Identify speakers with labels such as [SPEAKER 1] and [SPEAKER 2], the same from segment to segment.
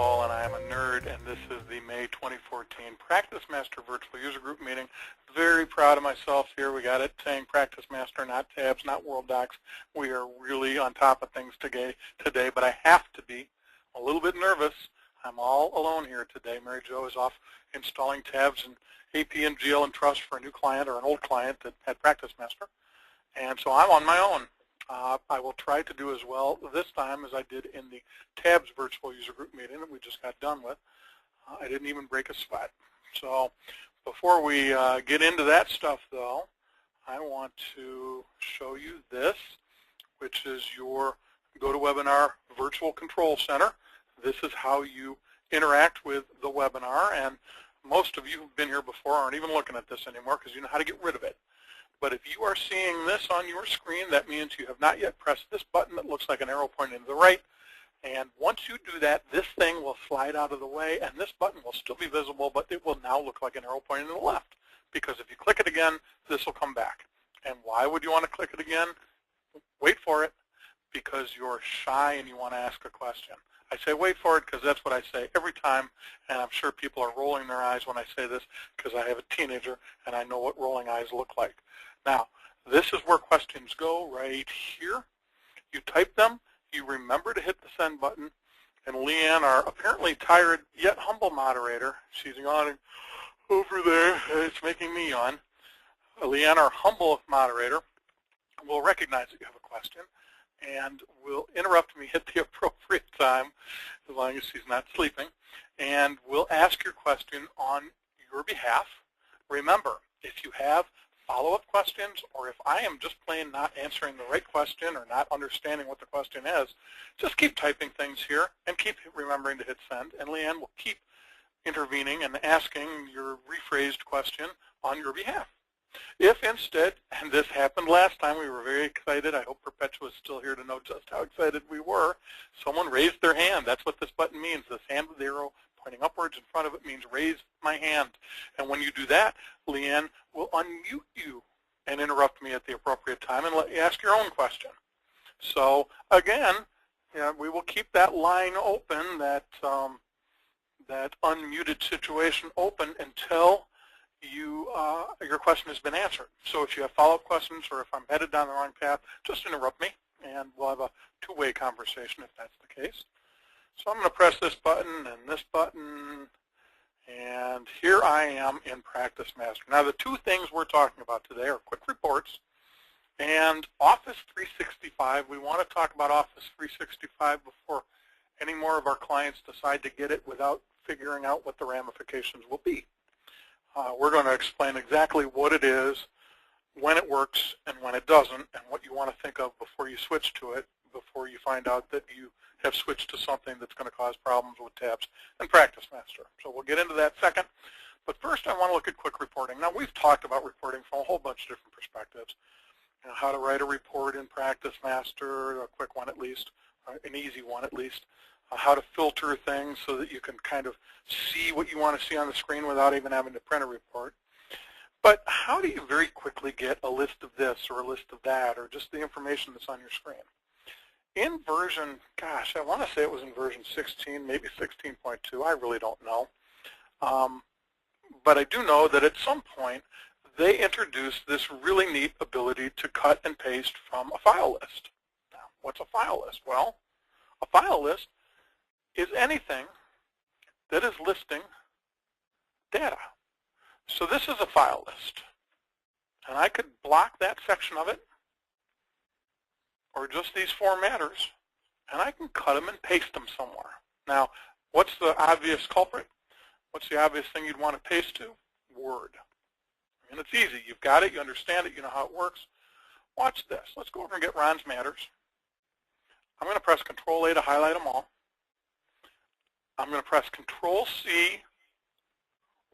[SPEAKER 1] Paul, and I am a nerd, and this is the May 2014 PracticeMaster Virtual User Group meeting. Very proud of myself here. We got it saying PracticeMaster, not tabs, not World Docs. We are really on top of things today, but I have to be a little bit nervous. I'm all alone here today. Mary Jo is off installing tabs and AP and GL and Trust for a new client or an old client that had PracticeMaster, and so I'm on my own. I will try to do as well this time as I did in the tabs virtual user group meeting that we just got done with. I didn't even break a sweat. So before we get into that stuff, though, I want to show you this, which is your GoToWebinar Virtual Control Center. This is how you interact with the webinar, and most of you who've been here before aren't even looking at this anymore because you know how to get rid of it. But if you are seeing this on your screen, that means you have not yet pressed this button that looks like an arrow pointing to the right. And once you do that, this thing will slide out of the way, and this button will still be visible, but it will now look like an arrow pointing to the left. Because if you click it again, this will come back. And why would you want to click it again? Wait for it, because you're shy and you want to ask a question. I say wait for it because that's what I say every time, and I'm sure people are rolling their eyes when I say this because I have a teenager and I know what rolling eyes look like. Now, this is where questions go right here. You type them, you remember to hit the send button, and Leanne, our apparently tired yet humble moderator, she's yawning over there, it's making me yawn. Leanne, our humble moderator, will recognize that you have a question and will interrupt me at the appropriate time, as long as she's not sleeping, and will ask your question on your behalf. Remember, if you have follow-up questions, or if I am just plain not answering the right question or not understanding what the question is, just keep typing things here and keep remembering to hit send, and Leanne will keep intervening and asking your rephrased question on your behalf. If instead, and this happened last time, we were very excited, I hope Perpetua is still here to know just how excited we were, someone raised their hand. That's what this button means. This hand with the arrow pointing upwards in front of it means raise my hand. And when you do that, Leanne will unmute you and interrupt me at the appropriate time and let you ask your own question. So again, we will keep that line open, that unmuted situation open until your question has been answered. So if you have follow-up questions or if I'm headed down the wrong path, just interrupt me and we'll have a two-way conversation if that's the case. So I'm going to press this button and this button, and here I am in PracticeMaster. Now the two things we're talking about today are quick reports and Office 365. We want to talk about Office 365 before any more of our clients decide to get it without figuring out what the ramifications will be. We're going to explain exactly what it is, when it works, and when it doesn't, and what you want to think of before you switch to it, before you find out that you have switched to something that's going to cause problems with tabs and PracticeMaster. So we'll get into that second. But first I want to look at quick reporting. Now we've talked about reporting from a whole bunch of different perspectives. How to write a report in PracticeMaster, a quick one at least, an easy one at least. How to filter things so that you can kind of see what you want to see on the screen without even having to print a report. But how do you very quickly get a list of this or a list of that or just the information that's on your screen? In version, gosh, I want to say it was in version 16, maybe 16.2. I really don't know. But I do know that at some point they introduced this really neat ability to cut and paste from a file list. Now, what's a file list? Well, a file list is anything that is listing data. So this is a file list. And I could block that section of it, or just these four matters, and I can cut them and paste them somewhere. Now, what's the obvious culprit? What's the obvious thing you'd want to paste to? Word. And it's easy. You've got it. You understand it. You know how it works. Watch this. Let's go over and get Ron's matters. I'm going to press Control-A to highlight them all. I'm going to press Control-C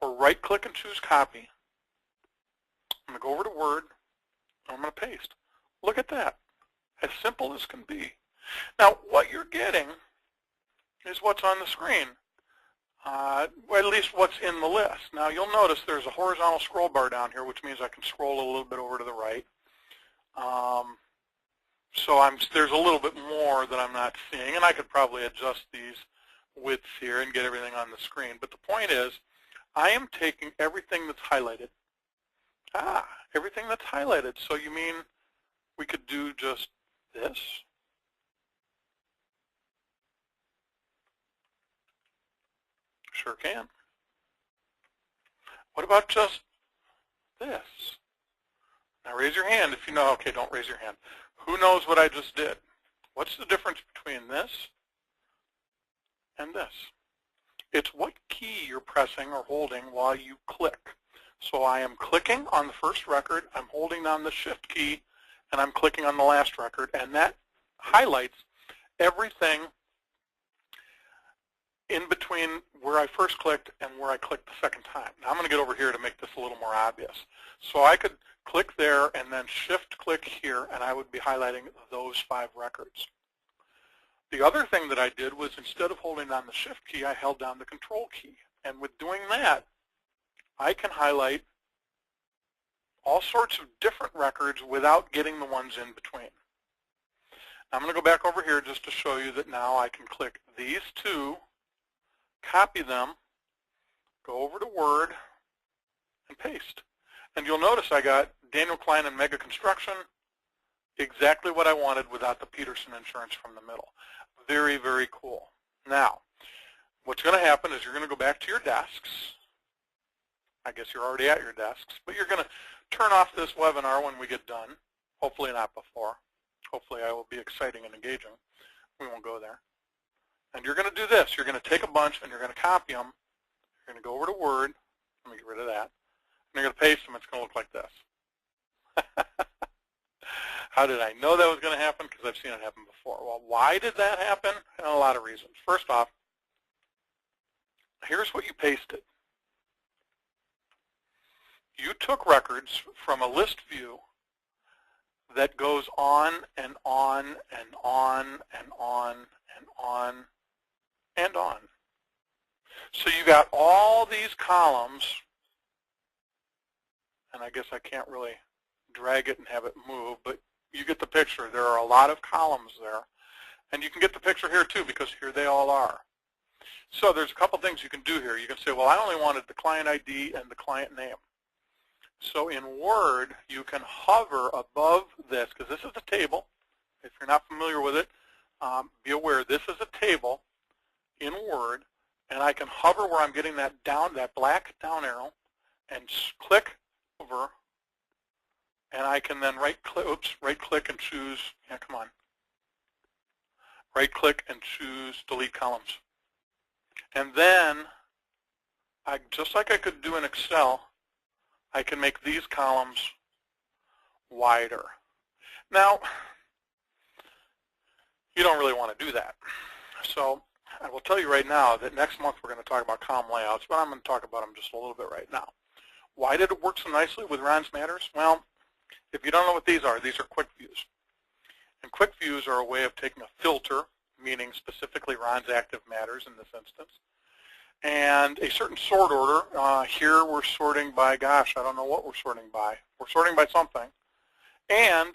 [SPEAKER 1] or right-click and choose Copy. I'm going to go over to Word, and I'm going to paste. Look at that. As simple as can be. Now, what you're getting is what's on the screen, or at least what's in the list. Now, you'll notice there's a horizontal scroll bar down here, which means I can scroll a little bit over to the right. So there's a little bit more that I'm not seeing, and I could probably adjust these widths here and get everything on the screen. But the point is, I am taking everything that's highlighted. Everything that's highlighted. So you mean we could do just this? Sure can. What about just this? Now raise your hand if you know. Okay, don't raise your hand. Who knows what I just did? What's the difference between this and this? It's what key you're pressing or holding while you click. So I am clicking on the first record, I'm holding down the Shift key, and I'm clicking on the last record, and that highlights everything in between where I first clicked and where I clicked the second time. Now I'm going to get over here to make this a little more obvious. So I could click there and then Shift click here, and I would be highlighting those 5 records. The other thing that I did was, instead of holding down the Shift key, I held down the Control key. And with doing that, I can highlight all sorts of different records without getting the ones in between. I'm going to go back over here just to show you that now I can click these 2, copy them, go over to Word, and paste. And you'll notice I got Daniel Klein and Mega Construction, exactly what I wanted without the Peterson insurance from the middle. Very, very cool. Now, what's going to happen is you're going to go back to your desks. I guess you're already at your desks, but you're going to turn off this webinar when we get done. Hopefully not before. Hopefully I will be exciting and engaging. We won't go there. And you're going to do this. You're going to take a bunch and you're going to copy them. You're going to go over to Word. Let me get rid of that. And you're going to paste them. It's going to look like this. How did I know that was going to happen? Because I've seen it happen before. Well, why did that happen? And a lot of reasons. First off, here's what you pasted. You took records from a list view that goes on and on and on and on and on and on. So you got all these columns, and I guess I can't really drag it and have it move, but you get the picture. There are a lot of columns there. And you can get the picture here too, because here they all are. So there's a couple things you can do here. You can say, well, I only wanted the client ID and the client name. So in Word, you can hover above this, because this is a table. If you're not familiar with it, be aware this is a table in Word, and I can hover where I'm getting that down, that black down arrow, and click over, and I can then right-click and choose, right-click and choose Delete Columns. And then, just like I could do in Excel, I can make these columns wider. Now, you don't really want to do that. So I will tell you right now that next month we're going to talk about column layouts, but I'm going to talk about them just a little bit right now. Why did it work so nicely with Ron's Matters? Well, if you don't know what these are quick views. And quick views are a way of taking a filter, meaning specifically Ron's active matters in this instance, and a certain sort order. Here we're sorting by, gosh, I don't know what we're sorting by. We're sorting by something. And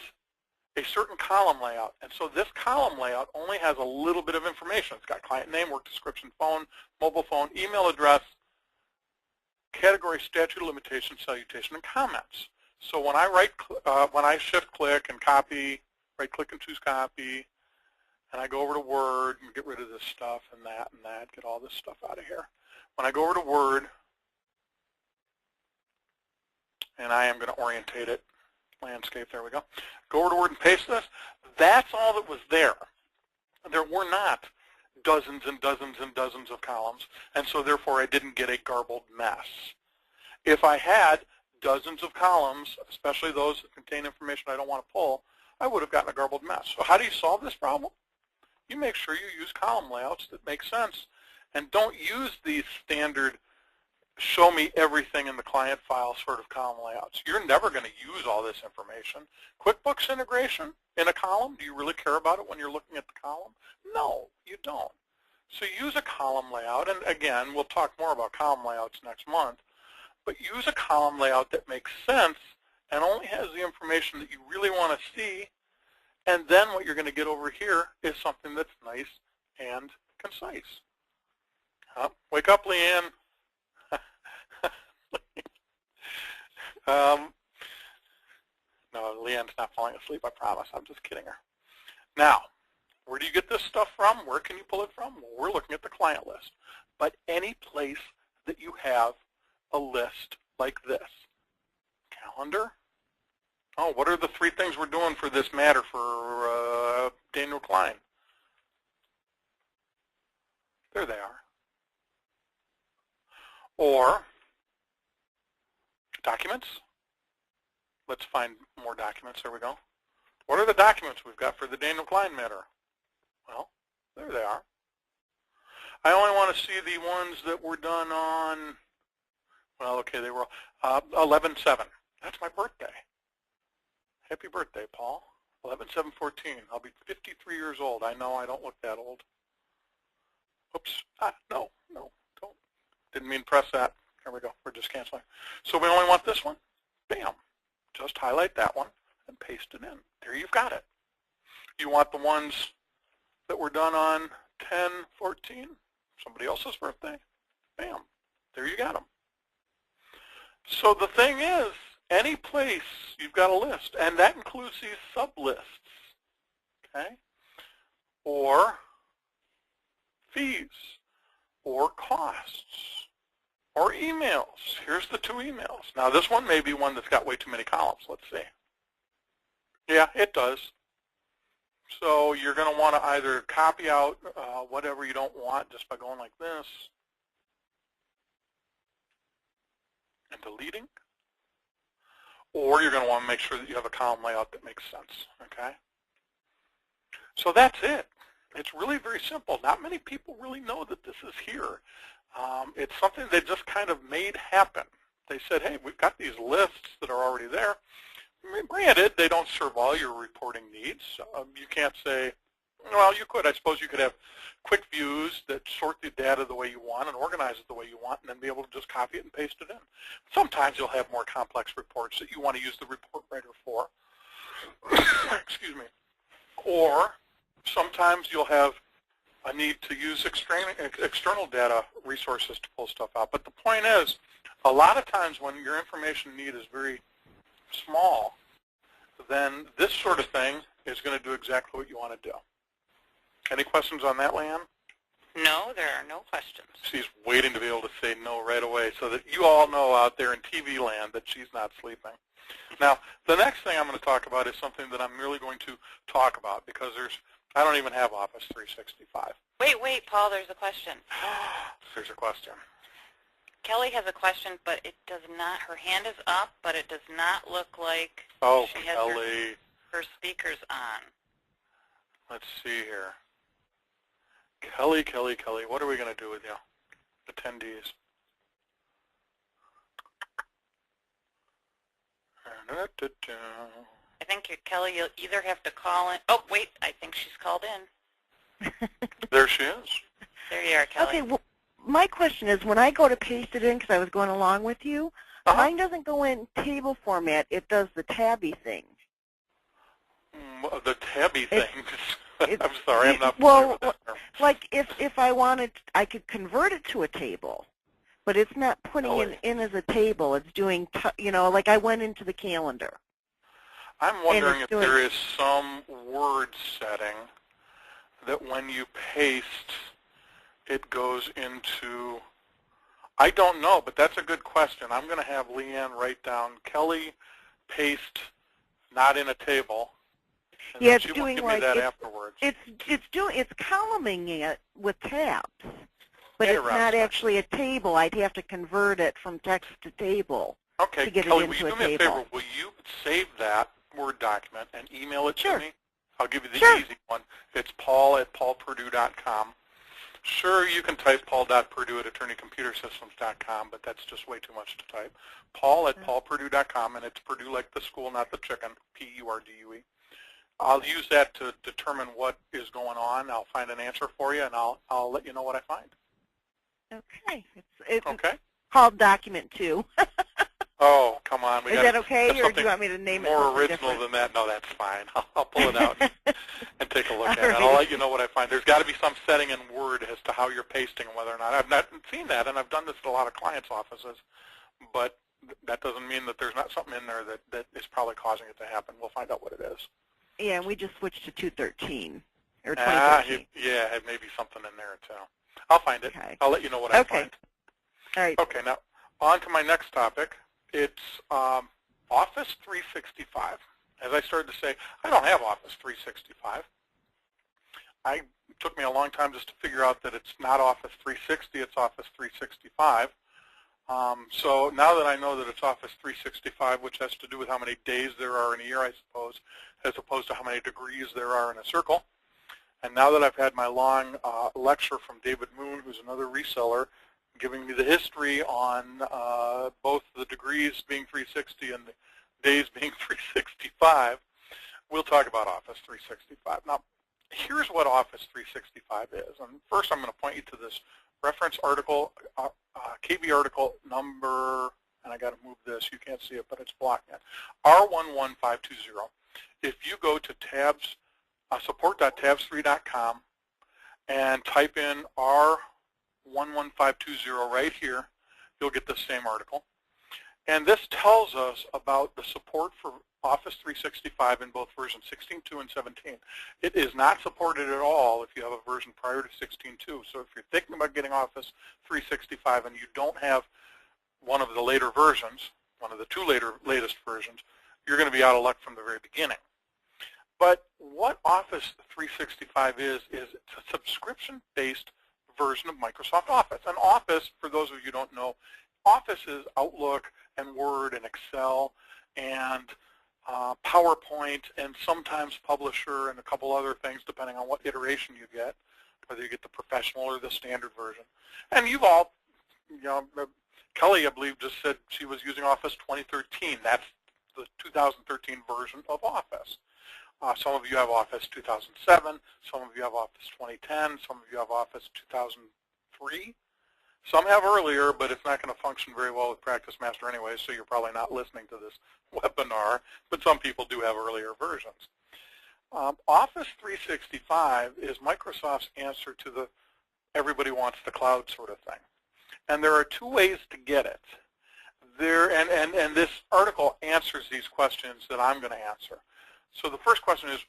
[SPEAKER 1] a certain column layout. And so this column layout only has a little bit of information. It's got client name, work description, phone, mobile phone, email address, category, statute of limitation, salutation, and comments. So when I shift click and copy, right click and choose copy, and I go over to Word and get rid of this stuff and that, get all this stuff out of here. When I go over to Word, and I am going to orientate it, landscape, there we go. Go over to Word and paste this. That's all that was there. There were not dozens and dozens and dozens of columns, and so therefore I didn't get a garbled mess. If I had dozens of columns, especially those that contain information I don't want to pull, I would have gotten a garbled mess. So how do you solve this problem? You make sure you use column layouts that make sense, and don't use these standard show me everything in the client file sort of column layouts. You're never going to use all this information. QuickBooks integration in a column, do you really care about it when you're looking at the column? No, you don't. So use a column layout, and again, we'll talk more about column layouts next month, but use a column layout that makes sense and only has the information that you really want to see, and then what you're going to get over here is something that's nice and concise. Wake up, Leanne. No, Leanne's not falling asleep, I promise. I'm just kidding her. Now, where do you get this stuff from? Where can you pull it from? Well, we're looking at the client list. But any place that you have a list like this. Calendar. Oh, what are the 3 things we're doing for this matter for Daniel Klein? There they are. Or documents. Let's find more documents. There we go. What are the documents we've got for the Daniel Klein matter? Well, there they are. I only want to see the ones that were done on, well, okay, they were 11/7. That's my birthday. Happy birthday, Paul. 11/7/14. I'll be 53 years old. I know I don't look that old. Oops. No, don't. Didn't mean to press that. There we go. We're just canceling. So we only want this one. Bam. Just highlight that one and paste it in. There you've got it. You want the ones that were done on 10/14, somebody else's birthday? Bam. There you got them. So the thing is, any place you've got a list, and that includes these sub-lists, okay? Or fees, or costs, or emails. Here's the 2 emails. Now this one may be one that's got way too many columns. Let's see. Yeah, it does. So you're going to want to either copy out whatever you don't want just by going like this and deleting, or you're going to want to make sure that you have a column layout that makes sense, okay? So that's it. It's really very simple. Not many people really know that this is here. It's something they just kind of made happen. They said, hey, we've got these lists that are already there. Granted, they don't serve all your reporting needs. You can't say, well, you could. I suppose you could have quick views that sort the data the way you want and organize it the way you want and then be able to just copy it and paste it in. Sometimes you'll have more complex reports that you want to use the report writer for. Excuse me. Or sometimes you'll have a need to use external data resources to pull stuff out. But the point is, a lot of times when your information need is very small, then this sort of thing is going to do exactly what you want to do. Any questions on that, Leanne?
[SPEAKER 2] No, there are no questions.
[SPEAKER 1] She's waiting to be able to say no right away so that you all know out there in TV land that she's not sleeping. Now, the next thing I'm going to talk about is something that I'm really going to talk about because I don't even have Office 365.
[SPEAKER 2] Wait, Paul, there's a question.
[SPEAKER 1] There's a question.
[SPEAKER 2] Kelly has a question, but it does not, her hand is up, but it does not look like she has
[SPEAKER 1] Kelly.
[SPEAKER 2] her speakers on.
[SPEAKER 1] Let's see here. Kelly, what are we going to do with you? Attendees.
[SPEAKER 2] I think, Kelly, you'll either have to call in. Oh, wait, I think she's called in.
[SPEAKER 1] There she is.
[SPEAKER 2] There you are, Kelly.
[SPEAKER 3] Okay, well, my question is, when I go to paste it in, because I was going along with you, mine doesn't go in table format. It does the tabby thing.
[SPEAKER 1] The tabby thing. I'm sorry, I'm not familiar
[SPEAKER 3] well,
[SPEAKER 1] with that term.
[SPEAKER 3] Like if I wanted, I could convert it to a table, but it's not putting it in as a table. It's doing, like I went into the calendar.
[SPEAKER 1] I'm wondering if there is some word setting that when you paste, it goes into, I don't know, but that's a good question. I'm going to have Leanne write down Kelly paste not in a table. And
[SPEAKER 3] yeah, it's
[SPEAKER 1] she
[SPEAKER 3] doing
[SPEAKER 1] will give
[SPEAKER 3] like
[SPEAKER 1] me that afterwards.
[SPEAKER 3] It's columning it with tabs, but it's not actually a table. I'd have to convert it from text to table.
[SPEAKER 1] Okay,
[SPEAKER 3] to get
[SPEAKER 1] Kelly,
[SPEAKER 3] it into
[SPEAKER 1] will you do me a favor? Will you save that Word document and email it to me? I'll give you the easy one. It's paul@paulpurdue.com. Sure, you can type paul.purdue@attorneycomputersystems.com, but that's just way too much to type. paul@paulpurdue.com, and it's Purdue like the school, not the chicken, P-U-R-D-U-E. I'll use that to determine what is going on. I'll find an answer for you, and I'll let you know what I find.
[SPEAKER 3] Okay. It's
[SPEAKER 1] okay.
[SPEAKER 3] called document 2.
[SPEAKER 1] Oh, come on.
[SPEAKER 3] Is that okay, or do you want me to name it
[SPEAKER 1] more original
[SPEAKER 3] different?
[SPEAKER 1] than that? No, that's fine. I'll pull it out and take a look at it.
[SPEAKER 3] Right.
[SPEAKER 1] I'll let you know what I find. There's got to be some setting in Word as to how you're pasting and whether or not. I've not seen that, and I've done this at a lot of clients' offices, but that doesn't mean that there's not something in there that is probably causing it to happen. We'll find out what it is.
[SPEAKER 3] Yeah, and we just switched to 213, or 2013.
[SPEAKER 1] Yeah, it may be something in there, too. I'll find it.
[SPEAKER 3] Okay.
[SPEAKER 1] I'll let you know what I find.
[SPEAKER 3] All right.
[SPEAKER 1] Okay, now on to my next topic. It's Office 365. As I started to say, I don't have Office 365. It took me a long time just to figure out that it's not Office 360, it's Office 365. So now that I know that it's Office 365, which has to do with how many days there are in a year, I suppose, as opposed to how many degrees there are in a circle, and now that I've had my long lecture from David Moon, who's another reseller, giving me the history on both the degrees being 360 and the days being 365, we'll talk about Office 365. Now, here's what Office 365 is. And first, I'm going to point you to this reference article, KB article number, and I got to move this. You can't see it, but it's blocking it. R11520. If you go to tabs, support.tabs3.com and type in R11520 right here, you'll get the same article. And this tells us about the support for Office 365 in both version 16.2 and 17. It is not supported at all if you have a version prior to 16.2. So if you're thinking about getting Office 365 and you don't have one of the later versions, one of the two latest versions, you're going to be out of luck from the very beginning. But what Office 365 is it's a subscription-based version of Microsoft Office. And Office, for those of you who don't know, Office is Outlook and Word and Excel and PowerPoint and sometimes Publisher and a couple other things depending on what iteration you get, whether you get the professional or the standard version. And you've all, Kelly, I believe, just said she was using Office 2013. That's the 2013 version of Office. Some of you have Office 2007, some of you have Office 2010, some of you have Office 2003. Some have earlier, but it's not going to function very well with PracticeMaster anyway, so you're probably not listening to this webinar, but some people do have earlier versions. Office 365 is Microsoft's answer to the everybody wants the cloud sort of thing. And there are two ways to get it. And this article answers these questions that I'm going to answer. So the first question is,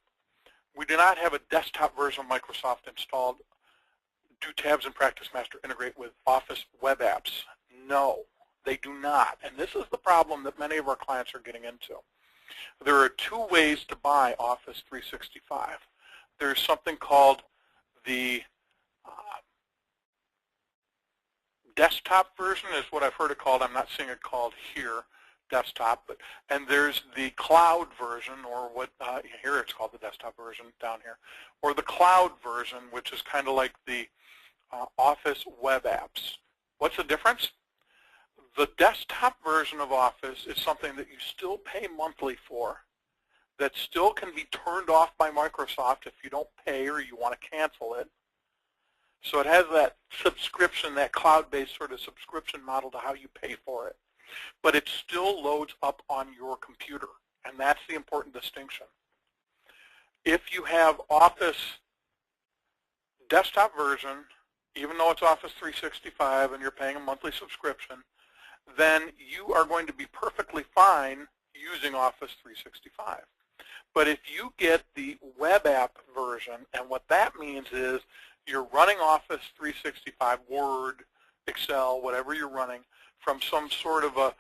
[SPEAKER 1] we do not have a desktop version of Microsoft installed. Do tabs in PracticeMaster integrate with Office web apps? No, they do not. And this is the problem that many of our clients are getting into. There are two ways to buy Office 365. There's something called the desktop version is what I've heard it called. I'm not seeing it called here, desktop. And there's the cloud version, or what here it's called the desktop version down here, or the cloud version, which is kind of like the Office web apps. What's the difference? The desktop version of Office is something that you still pay monthly for, that still can be turned off by Microsoft if you don't pay or you want to cancel it. So it has that subscription, that cloud-based sort of subscription model to how you pay for it. But it still loads up on your computer, and that's the important distinction. If you have Office desktop version, even though it's Office 365 and you're paying a monthly subscription, then you are going to be perfectly fine using Office 365. But if you get the web app version, and what that means is you're running Office 365, Word, Excel, whatever you're running, from some sort of a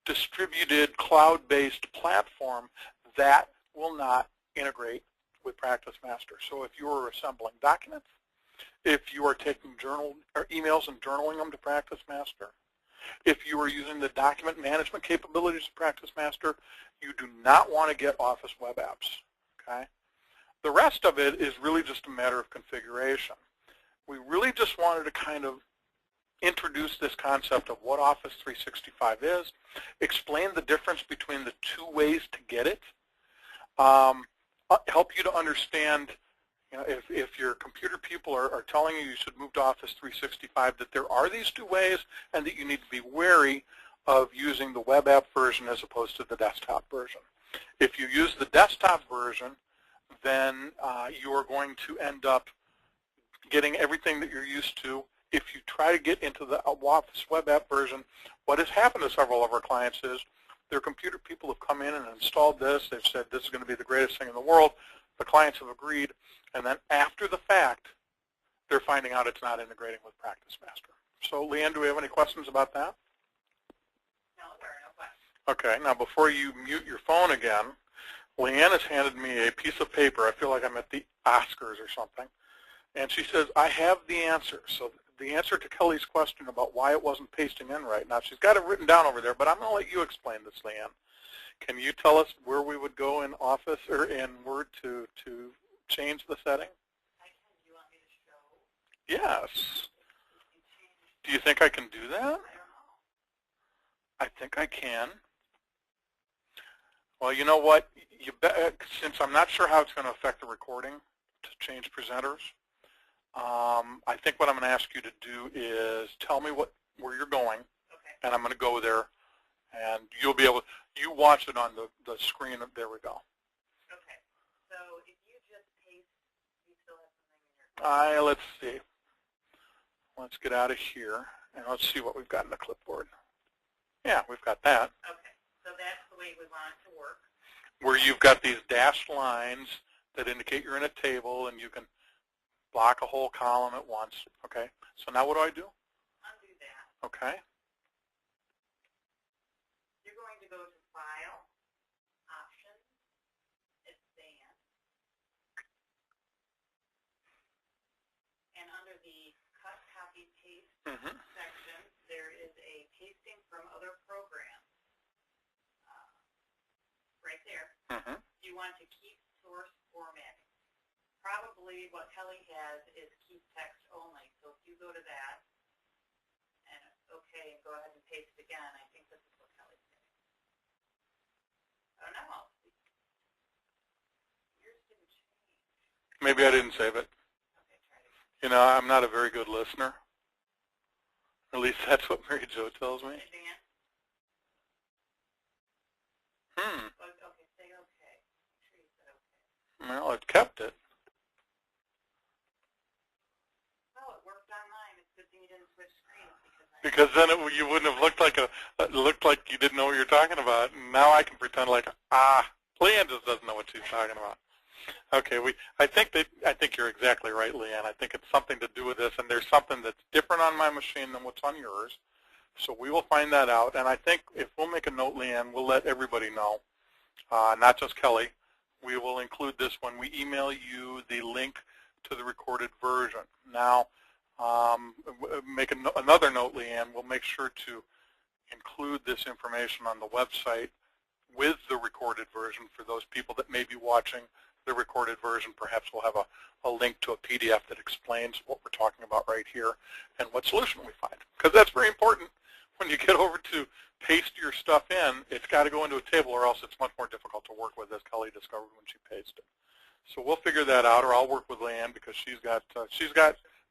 [SPEAKER 1] distributed cloud-based platform, that will not integrate with PracticeMaster. So if you are assembling documents, if you are taking emails and journaling them to PracticeMaster, if you are using the document management capabilities of PracticeMaster, you do not want to get Office web apps. Okay? The rest of it is really just a matter of configuration. We really just wanted to kind of introduce this concept of what Office 365 is, explain the difference between the two ways to get it, help you to understand, if your computer people are telling you should move to Office 365, that there are these two ways and that you need to be wary of using the web app version as opposed to the desktop version. If you use the desktop version, then you are going to end up getting everything that you're used to. If you try to get into the Office web app version, what has happened to several of our clients is their computer people have come in and installed this. They've said this is going to be the greatest thing in the world. The clients have agreed, and then after the fact, they're finding out it's not integrating with PracticeMaster. So, Leanne, do we have any questions about that?
[SPEAKER 2] No, there are no questions.
[SPEAKER 1] Okay, now before you mute your phone again, Leanne has handed me a piece of paper. I feel like I'm at the Oscars or something. And she says, I have the answer. So the answer to Kelly's question about why it wasn't pasting in right now, she's got it written down over there, but I'm going to let you explain this, Leanne. Can you tell us where we would go in Office or in Word to change the setting?
[SPEAKER 2] I can. Do you want me to show?
[SPEAKER 1] Yes. Do you think I can do that?
[SPEAKER 2] I don't know.
[SPEAKER 1] I think I can. Well, you know what? Since I'm not sure how it's going to affect the recording to change presenters, I think what I'm going to ask you to do is tell me where you're going,
[SPEAKER 2] okay,
[SPEAKER 1] and I'm going to go there, and you'll be able. You watch it on the screen. There we go.
[SPEAKER 2] Okay. So if you just paste, you still have something in your.
[SPEAKER 1] Let's see. Let's get out of here, and let's see what we've got in the clipboard. Yeah, we've got that.
[SPEAKER 2] Okay. So that's the way we want it to work.
[SPEAKER 1] Where you've got these dashed lines that indicate you're in a table, and you can block a whole column at once. Okay. So now what do I do?
[SPEAKER 2] Undo that.
[SPEAKER 1] Okay.
[SPEAKER 2] You're going to go to File, Options, Advanced, and under the Cut, Copy, Paste section, there is a Pasting from Other Programs. Right there. You want to keep source formatting. Probably what Kelly has is keep text only. So if you go to that and okay, and go ahead and paste again, I think this is what Kelly's doing. Oh no. Yours didn't change.
[SPEAKER 1] Maybe I didn't save it.
[SPEAKER 2] Okay, try it again.
[SPEAKER 1] You know, I'm not a very good listener. At least that's what Mary Jo tells me.
[SPEAKER 2] Advanced.
[SPEAKER 1] Hmm.
[SPEAKER 2] Okay, say okay. Make sure you said okay.
[SPEAKER 1] Well, it kept it.
[SPEAKER 2] Oh, it worked on mine. It's a good thing you didn't switch screens
[SPEAKER 1] Because then you wouldn't have looked like you didn't know what you're talking about. And now I can pretend like Leanne just doesn't know what she's talking about. Okay, I think you're exactly right, Leanne. I think it's something to do with this, and there's something that's different on my machine than what's on yours. So we will find that out, and I think if we'll make a note, Leanne, we'll let everybody know, not just Kelly. We will include this when we email you the link to the recorded version. Now, make another note, Leanne. We'll make sure to include this information on the website with the recorded version for those people that may be watching the recorded version. Perhaps we'll have a link to a PDF that explains what we're talking about right here and what solution we find. Because that's very important. When you get over to paste your stuff in, it's got to go into a table or else it's much more difficult to work with, as Kelly discovered when she pasted. So we'll figure that out, or I'll work with Leanne because she's got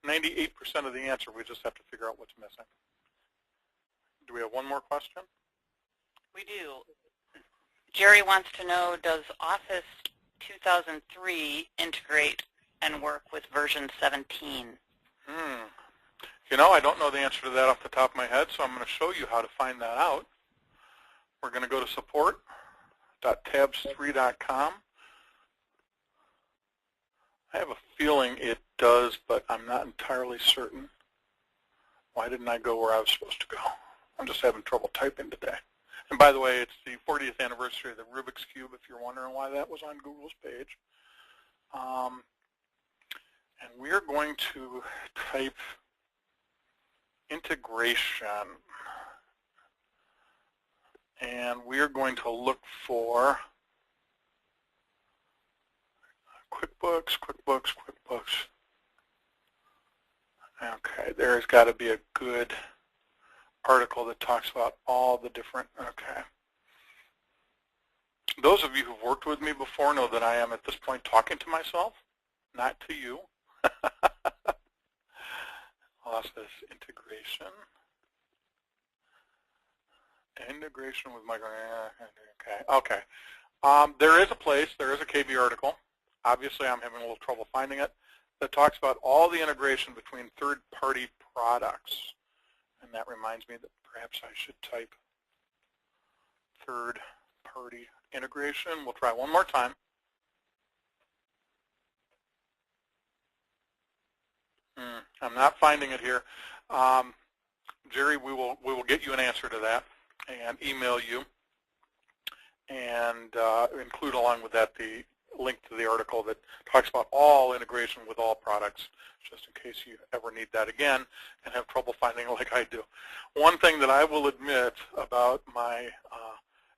[SPEAKER 1] 98% of the answer. We just have to figure out what's missing. Do we have one more question?
[SPEAKER 2] We do. Jerry wants to know, does Office 2003 integrate and work with version 17?
[SPEAKER 1] You know, I don't know the answer to that off the top of my head, so I'm going to show you how to find that out. We're going to go to support.tabs3.com. I have a feeling it does, but I'm not entirely certain. Why didn't I go where I was supposed to go? I'm just having trouble typing today. And by the way, it's the 40th anniversary of the Rubik's Cube, if you're wondering why that was on Google's page. And we're going to type integration. And we're going to look for QuickBooks. Okay, there's got to be a good article that talks about all the different, okay. Those of you who've worked with me before know that I am at this point talking to myself, not to you. Office integration. Integration with micro. Okay. There is a place. There is a KB article. Obviously, I'm having a little trouble finding it. That talks about all the integration between third-party products. And that reminds me that perhaps I should type third-party integration. We'll try one more time. I'm not finding it here. Jerry, we will get you an answer to that and email you and include along with that the link to the article that talks about all integration with all products, just in case you ever need that again and have trouble finding it like I do. One thing that I will admit about my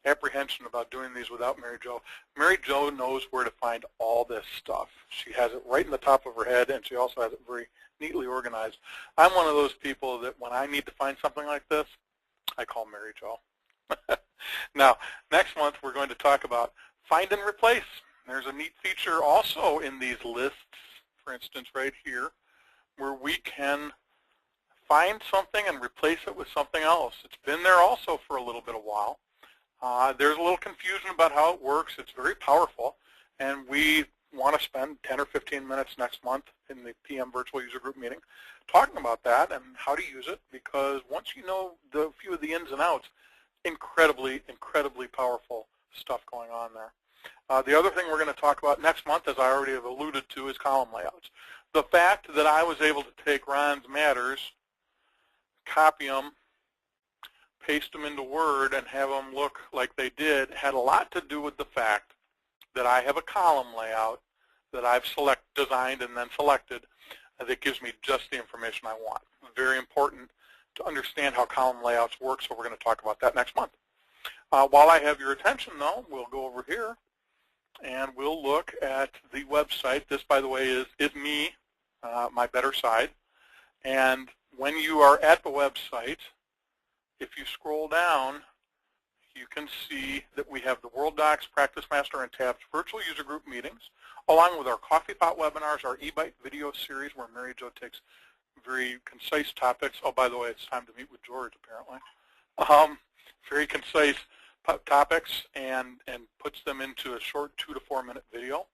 [SPEAKER 1] apprehension about doing these without Mary Jo knows where to find all this stuff. She has it right in the top of her head, and she also has it very neatly organized. I'm one of those people that when I need to find something like this, I call Mary Jo. Now, next month we're going to talk about find and replace. There's a neat feature also in these lists, for instance, right here, where we can find something and replace it with something else. It's been there also for a little bit of while. There's a little confusion about how it works. It's very powerful, and we want to spend 10 or 15 minutes next month in the PM Virtual User Group meeting talking about that and how to use it, because once you know the few of the ins and outs, incredibly, incredibly powerful stuff going on there. The other thing we're going to talk about next month, as I already have alluded to, is column layouts. The fact that I was able to take Ron's matters, copy them, paste them into Word, and have them look like they did had a lot to do with the fact that I have a column layout that I've designed and then selected that gives me just the information I want. Very important to understand how column layouts work, so we're going to talk about that next month. While I have your attention, though, we'll go over here and we'll look at the website. This, by the way, is me, my better side. And when you are at the website, if you scroll down, you can see that we have the World Docs, PracticeMaster, and Tabs virtual user group meetings, along with our Coffee Pot webinars, our eBite video series where Mary Jo takes very concise topics. Oh, by the way, it's time to meet with George, apparently. Very concise topics and puts them into a short 2 to 4 minute video.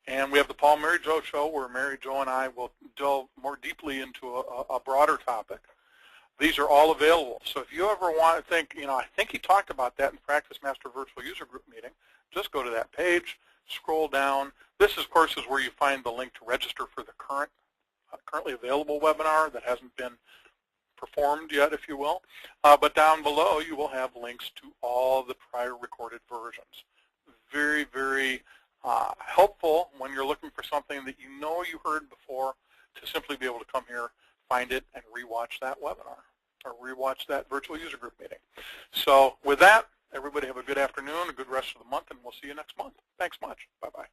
[SPEAKER 1] And we have the Paul Mary Jo Show where Mary Jo and I will delve more deeply into a broader topic. These are all available. So if you ever want to think, I think he talked about that in PracticeMaster Virtual User Group meeting, just go to that page, scroll down. This, of course, is where you find the link to register for the currently available webinar that hasn't been performed yet, if you will. But down below, you will have links to all the prior recorded versions. Very, very helpful when you're looking for something that you know you heard before, to simply be able to come here, find it, and rewatch that webinar or rewatch that virtual user group meeting. So with that, everybody have a good afternoon, a good rest of the month, and we'll see you next month. Thanks much. Bye-bye.